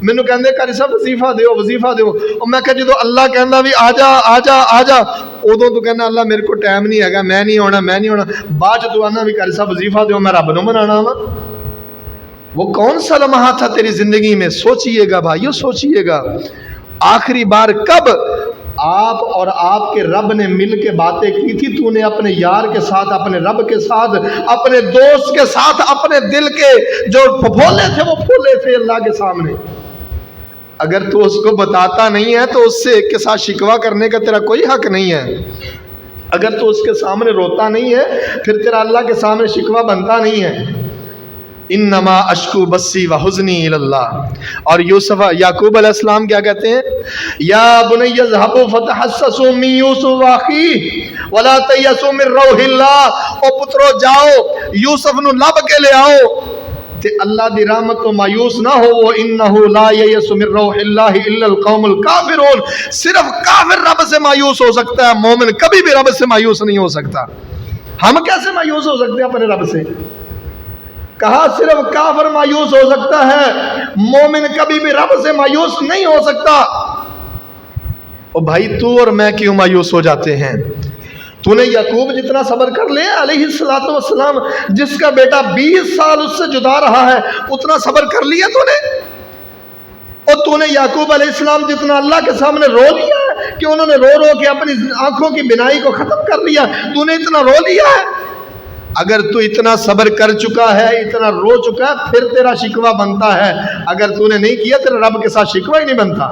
مینوں کہندے کاری صاحب وظیفہ دیو، اور میں کہ جدو اللہ کہندا بھی آ جا ادوں تو کہنا اللہ میرے کو ٹائم نہیں ہے، میں نہیں ہونا. بعد تو آنا بھی کاری صاحب وظیفہ دیو، میں رب نو منانا وا. وہ کون سا لمحہ تھا تیری زندگی میں؟ سوچئے گا بھائیو، سوچئے گا. آخری بار کب آپ اور آپ کے رب نے مل کے باتیں کی تھی؟ تو نے اپنے یار کے ساتھ، اپنے رب کے ساتھ، اپنے دوست کے ساتھ اپنے دل کے جو پھولے تھے وہ پھولے تھے اللہ کے سامنے. اگر تو اس کو بتاتا نہیں ہے تو اس سے کے ساتھ شکوہ کرنے کا تیرا کوئی حق نہیں ہے. اگر تو اس کے سامنے روتا نہیں ہے پھر تیرا اللہ کے سامنے شکوہ بنتا نہیں ہے. انما اشکو بسی وحزنی الی اللہ. اور یعقوب علیہ السلام کیا کہتے ہیں؟ یا بنی اذهبوا فتحسسوا من یوسف واخیہ ولا تیأسوا من روح اللہ. او پترو جاؤ یوسف نو لب کے لے آؤ تے اللہ دی رحمت تو مایوس نہ ہو. انہ لا ییأس من روح اللہ الا القوم الکافرون. صرف کافر رب سے مایوس ہو سکتا ہے، مومن کبھی بھی رب سے مایوس نہیں ہو سکتا. ہم کیسے مایوس ہو سکتے ہیں اپنے رب سے؟ کہا صرف کافر مایوس ہو سکتا ہے، مومن کبھی بھی رب سے مایوس نہیں ہو سکتا. او بھائی تو اور میں کیوں مایوس ہو جاتے ہیں؟ تو نے یعقوب جتنا صبر کر لیا علیہ السلام، جس کا بیٹا 20 سال اس سے جدا رہا ہے، اتنا صبر کر لیا تو نے؟ اور تو نے یعقوب علیہ السلام جتنا اللہ کے سامنے رو لیا ہے کہ انہوں نے رو کے اپنی آنکھوں کی بینائی کو ختم کر لیا، تو نے اتنا رو لیا ہے؟ اگر تو اتنا صبر کر چکا ہے، اتنا رو چکا ہے، پھر تیرا شکوہ بنتا ہے. اگر تو نے نہیں کیا تیرا رب کے ساتھ شکوہ ہی نہیں بنتا.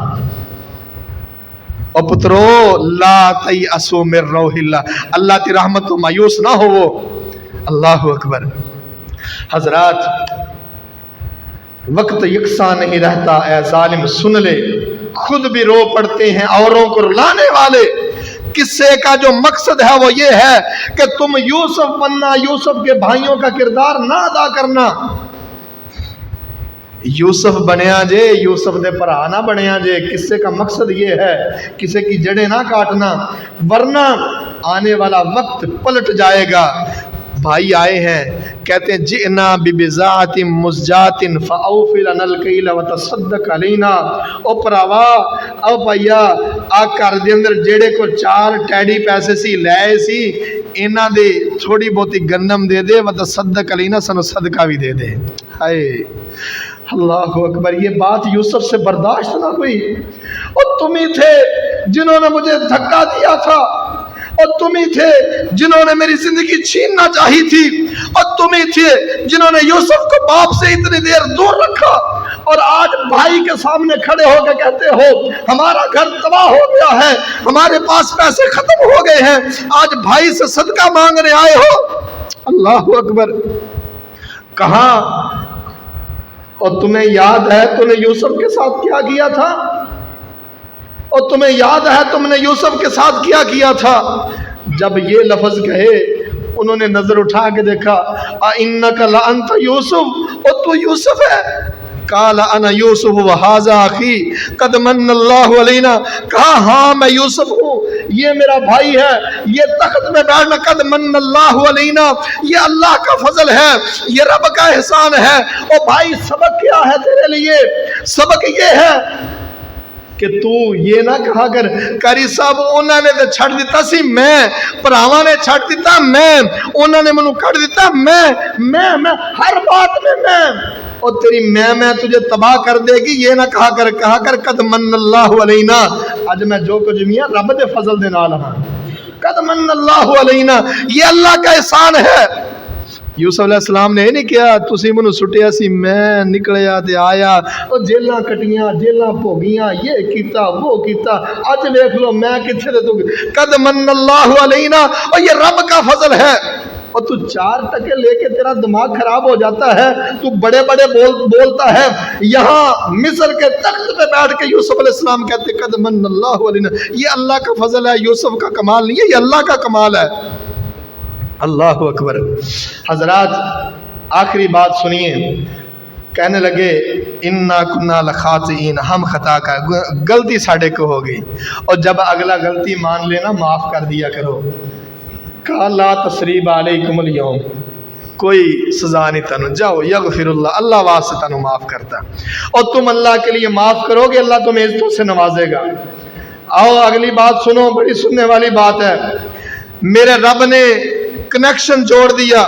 اور پترو لا تیأسوا من روح اللہ. اللہ کی رحمت تو مایوس نہ ہو. اللہ اکبر. حضرات وقت یکساں نہیں رہتا، اے ظالم سن لے. خود بھی رو پڑتے ہیں اوروں کو رلانے والے. قصے کا جو مقصد ہے وہ یہ ہے کہ تم یوسف بننا، یوسف کے بھائیوں کا کردار نہ ادا کرنا۔ یوسف بنیا جے، یوسف دے بھرا نہ بنیا جے۔ قصے کا مقصد یہ ہے کسی کی جڑیں نہ کاٹنا، ورنہ آنے والا وقت پلٹ جائے گا۔ بھائی آئے ہیں، کہتے ہیں جئنا ببضاعۃ مزجاۃ فاوفی لنا الکیل وتصدق علینا۔ او پراوا، او بھائیا آ گھر دے اندر جیڑے کو 4 ٹیڈی پیسے سی لائے سی، انہاں دے تھوڑی بہتی گندم دے دے، وتصدق علینا، سنو صدقہ بھی دے دے۔ ہائے اللہ اکبر، یہ بات یوسف سے برداشت نہ ہوئی۔ اور تم ہی تھے جنہوں نے مجھے دھکا دیا تھا، اور تم ہی تھے جنہوں نے میری زندگی چھیننا چاہی تھی، اور تم ہی تھے جنہوں نے یوسف کو باپ سے اتنی دیر دور رکھا، اور آج بھائی کے سامنے کھڑے ہو کے کہتے ہو ہمارا گھر تباہ ہو گیا ہے، ہمارے پاس پیسے ختم ہو گئے ہیں، آج بھائی سے صدقہ مانگنے آئے ہو۔ اللہ اکبر، کہاں؟ اور تمہیں یاد ہے تم نے یوسف کے ساتھ کیا کیا تھا؟ اور تمہیں یاد ہے تم نے یوسف کے ساتھ کیا کیا تھا؟ جب یہ لفظ کہے انہوں نے نظر اٹھا کے دیکھا، اِنَّكَ لَأَنْتَ یوسف، اور تو یوسف ہے؟ قال انا یوسف وہذا اخی قد من اللہ علینا، کہا ہاں میں یوسف ہوں، یہ میرا بھائی ہے، یہ تخت میں بیٹھنا قد من اللہ علینا، یہ اللہ کا فضل ہے، یہ رب کا احسان ہے۔ اور بھائی سبق کیا ہے تیرے لیے؟ سبق یہ ہے کہ تو یہ نہ کہا کر کاری صاحب انہوں نے تو چھڑ دیتا سی، میں پراواں نے چھڑ دیتا، میں انہوں نے منو کٹ دیتا، میں ہر بات میں اور تیری میں تجھے تباہ کر دے گی، یہ نہ کہا کر قد من اللہ علینا، آج میں جو کچھ میاں رب دے فضل دے نال ہاں، قد من اللہ علینا، یہ اللہ کا احسان ہے۔ یوسف علیہ السلام نے یہ نہیں کیا تسی منو سٹیا سی، میں نکلیا تے آیا، اور جیلاں کٹیاں، جیلاں بھوگیاں، یہ کیتا وہ کیتا، آج دیکھ لو میں کتھے دے تو قد من اللہ علینا، اور یہ رب کا فضل ہے۔ اور تو 4 ٹکے لے کے تیرا دماغ خراب ہو جاتا ہے، تو بڑے بڑے بولتا ہے، یہاں مصر کے تخت پہ بیٹھ کے یوسف علیہ السلام کہتے قد من اللہ علینا، یہ اللہ کا فضل ہے، یوسف کا کمال نہیں ہے، یہ اللہ کا کمال ہے۔ اللہ اکبر۔ حضرات آخری بات سنیے، کہنے لگے انا کنا لخاطئین، ہم خطا کا غلطی ساڑھے کو ہو گئی، اور جب اگلا غلطی مان لینا معاف کر دیا کرو۔ کہا لا تثریب علیکم اليوم، کوئی سزا نہیں تنو، جاؤ یغفر اللہ، اللہ واسطے تنو معاف کرتا، اور تم اللہ کے لیے معاف کرو گے اللہ تمہیں عزتوں سے نوازے گا۔ آؤ اگلی بات سنو، بڑی سننے والی بات ہے۔ میرے رب نے کنیکشن جوڑ دیا،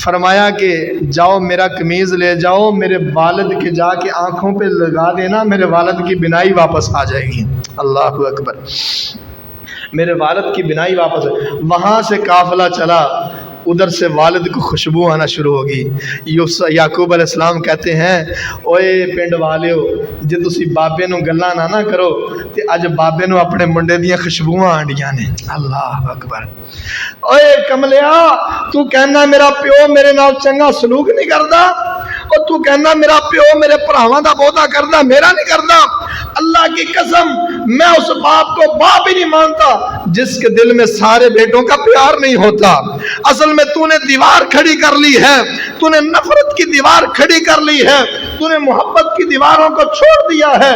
فرمایا کہ جاؤ میرا قمیض لے جاؤ، میرے والد کے جا کے آنکھوں پہ لگا دینا، میرے والد کی بینائی واپس آ جائے گی۔ اللہ اکبر، میرے والد کی بینائی واپس۔ وہاں سے قافلہ چلا، ادھر سے والد کو خوشبو آنا شروع ہوگی۔ یعقوب علیہ السلام کہتے ہیں اوے پنڈ والیو، جے تسی بابے نو گلاں نہ کرو تے اج بابے نو اپنے منڈے دیاں خوشبوواں آنڈیاں نے۔ اللہ اکبر۔ اوے کملیا، تو کہنا میرا پیو میرے نال چنگا سلوک نہیں کردا، اور تو کہنا میرا پیو میرے بھراواں دا بہتا کردا، میرا نہیں کردا۔ اللہ کی قسم میں اس باپ کو باپ ہی نہیں مانتا جس کے دل میں سارے بیٹوں کا پیار نہیں ہوتا۔ اصل میں تو نے دیوار کھڑی کر لی ہے، تو نے نفرت کی دیوار کھڑی کر لی ہے، تو نے محبت کی دیواروں کو چھوڑ دیا ہے۔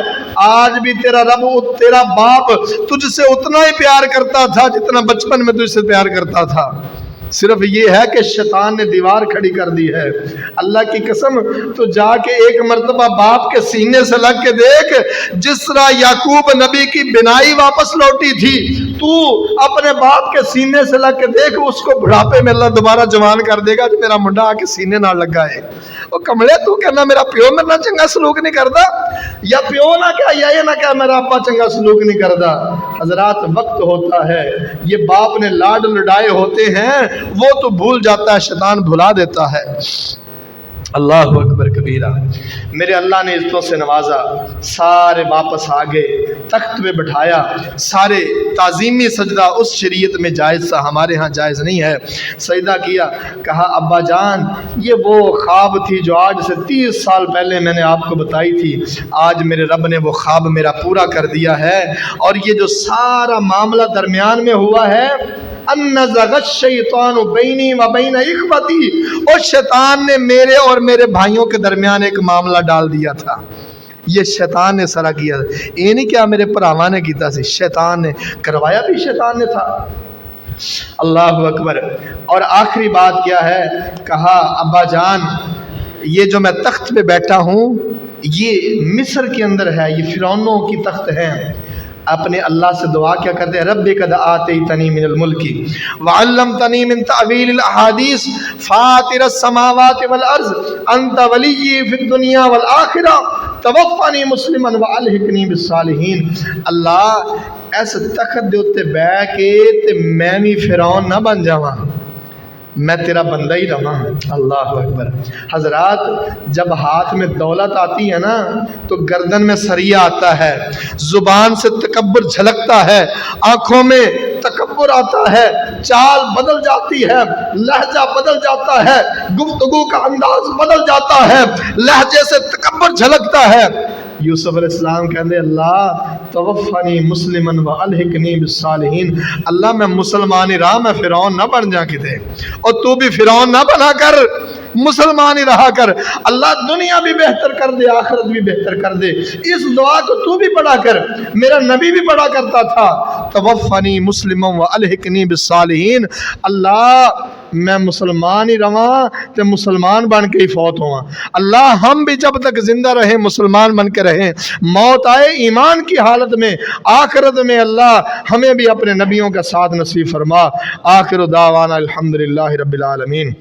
آج بھی تیرا رب، تیرا باپ تجھ سے اتنا ہی پیار کرتا تھا جتنا بچپن میں تجھ سے پیار کرتا تھا، صرف یہ ہے کہ شیطان نے دیوار کھڑی کر دی ہے۔ اللہ کی قسم تو جا کے ایک مرتبہ باپ کے سینے سے لگ کے دیکھ، جس طرح یعقوب نبی کی بینائی واپس لوٹی تھی، تو اپنے باپ کے سینے سے لگ کے دیکھ، اس کو بڑھاپے میں اللہ دوبارہ جوان کر دے گا جو میرا منڈا آ کے سینے نہ لگا ہے۔ وہ کملے تو کہنا میرا پیو میرے نہ چنگا سلوک نہیں کردا، یا پیو نہ کہا یا یہ نہ کہا میرا ابا چنگا سلوک نہیں کردا۔ حضرات وقت ہوتا ہے، یہ باپ نے لاڈ لڈائے ہوتے ہیں، وہ تو بھول جاتا ہے، شیطان بھلا دیتا ہے۔ اللہ اکبر کبیرہ۔ میرے اللہ نے عزتوں سے نوازا، سارے واپس آ گئے، تخت پہ بٹھایا، سارے تعظیمی سجدہ اس شریعت میں جائز تھا، ہمارے ہاں جائز نہیں ہے۔ سجدہ کیا، کہا ابا جان یہ وہ خواب تھی جو آج سے 30 سال پہلے میں نے آپ کو بتائی تھی، آج میرے رب نے وہ خواب میرا پورا کر دیا ہے، اور یہ جو سارا معاملہ درمیان میں ہوا ہے، اَنَّزَغَ الشَّيْطَانُ بَيْنِي وَبَيْنَ إِخْوَتِي، اور شیطان نے میرے اور میرے بھائیوں کے درمیان ایک معاملہ ڈال دیا تھا۔ یہ شیطان نے سارا کیا، یہ نہیں کیا میرے پراواں نے کیتا سی، شیطان نے کروایا بھی شیطان نے تھا۔ اللہ اکبر۔ اور آخری بات کیا ہے، کہا ابا جان یہ جو میں تخت پہ بیٹھا ہوں یہ مصر کے اندر ہے، یہ فرعونوں کی تخت ہے۔ اپنے اللہ سے دعا کیا کرتے ہیں، رب قد آتیتنی من الملک وعلمتنی من تعویل الاحادیث فاطر السماوات والارض انت ولی فی الدنیا والآخرہ توفنی مسلما والحقنی بالصالحین۔ اللہ ایس تخت دے اتے بہ کے تے میں بھی فرعون نہ بن جاواں، میں تیرا بندہ ہی رہا۔ اللہ اکبر۔ حضرات جب ہاتھ میں دولت آتی ہے نا تو گردن میں سریا آتا ہے، زبان سے تکبر جھلکتا ہے، آنکھوں میں تکبر آتا ہے، چال بدل جاتی ہے، لہجہ بدل جاتا ہے، گفتگو کا انداز بدل جاتا ہے، لہجے سے تکبر جھلکتا ہے۔ یوسف علیہ السلام کہتے اللہ توفنی مسلمن و الحقنی بالصالحین، اللہ میں مسلمان ہی رہا، میں فرعون نہ بن جا کتے، اور تو بھی فرعون نہ بنا کر، مسلمان ہی رہا کر۔ اللہ دنیا بھی بہتر کر دے، آخرت بھی بہتر کر دے۔ اس دعا کو تو بھی پڑھا کر، میرا نبی بھی پڑھا کرتا تھا، توفنی مسلما و الحقنی بالصالحین، اللہ میں مسلمان ہی رہا تے مسلمان بن کے ہی فوت ہوا۔ اللہ ہم بھی جب تک زندہ رہیں مسلمان بن کے رہیں، موت آئے ایمان کی حالت میں، آخرت میں اللہ ہمیں بھی اپنے نبیوں کا ساتھ نصیب فرما۔ آخر دعوانا الحمدللہ رب العالمین۔